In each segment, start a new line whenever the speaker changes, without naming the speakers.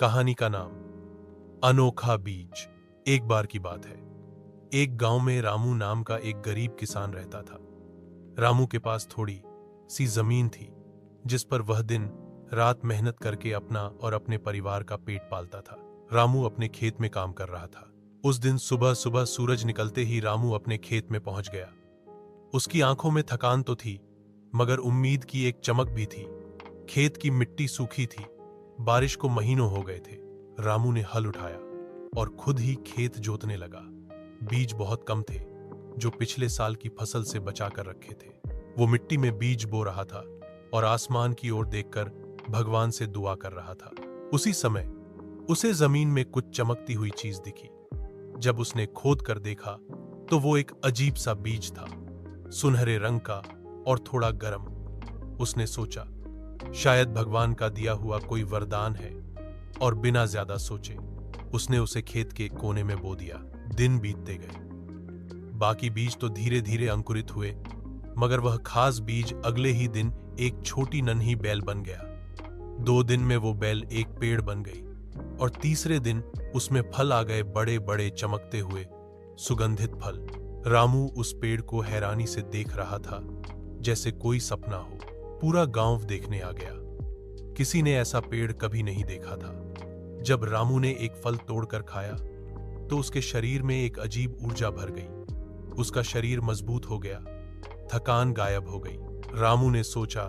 कहानी का नाम अनोखा बीज। एक बार की बात है, एक गांव में रामू नाम का एक गरीब किसान रहता था। रामू के पास थोड़ी सी जमीन थी जिस पर वह दिन रात मेहनत करके अपना और अपने परिवार का पेट पालता था। रामू अपने खेत में काम कर रहा था। उस दिन सुबह सुबह सूरज निकलते ही रामू अपने खेत में पहुंच गया। उसकी आंखों में थकान तो थी, मगर उम्मीद की एक चमक भी थी। खेत की मिट्टी सूखी थी, बारिश को महीनों हो गए थे। रामू ने हल उठाया और खुद ही खेत जोतने लगा। बीज बहुत कम थे जो पिछले साल की फसल से बचा कर रखे थे। वो मिट्टी में बीज बो रहा था और आसमान की ओर देखकर भगवान से दुआ कर रहा था। उसी समय उसे जमीन में कुछ चमकती हुई चीज दिखी। जब उसने खोद कर देखा तो वो एक अजीब सा बीज था, सुनहरे रंग का और थोड़ा गर्म। उसने सोचा, शायद भगवान का दिया हुआ कोई वरदान है, और बिना ज्यादा सोचे उसने उसे खेत के कोने में बो दिया। दिन बीतते गए, बाकी बीज तो धीरे धीरे अंकुरित हुए, मगर वह खास बीज अगले ही दिन एक छोटी नन्ही बेल बन गया। 2 दिन में वो बेल एक पेड़ बन गई और तीसरे दिन उसमें फल आ गए, बड़े बड़े चमकते हुए सुगंधित फल। रामू उस पेड़ को हैरानी से देख रहा था जैसे कोई सपना हो। पूरा गांव देखने आ गया, किसी ने ऐसा पेड़ कभी नहीं देखा था। जब रामू ने एक फल तोड़कर खाया तो उसके शरीर में एक अजीब ऊर्जा भर गई। उसका शरीर मजबूत हो गया, थकान गायब हो गई। रामू ने सोचा,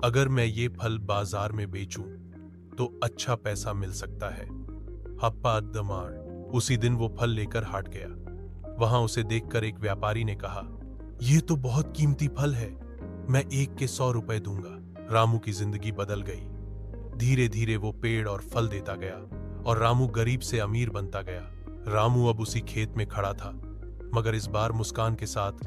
अगर मैं ये फल बाजार में बेचूं तो अच्छा पैसा मिल सकता है। हप्पा दमार। उसी दिन वो फल लेकर हाट गया। वहां उसे देखकर एक व्यापारी ने कहा, यह तो बहुत कीमती फल है, मैं एक के 100 रुपए दूंगा। रामू की जिंदगी बदल गई। धीरे धीरे वो पेड़ और फल देता गया और रामू गरीब से अमीर बनता गया। रामू अब उसी खेत में खड़ा था, मगर इस बार मुस्कान के साथ।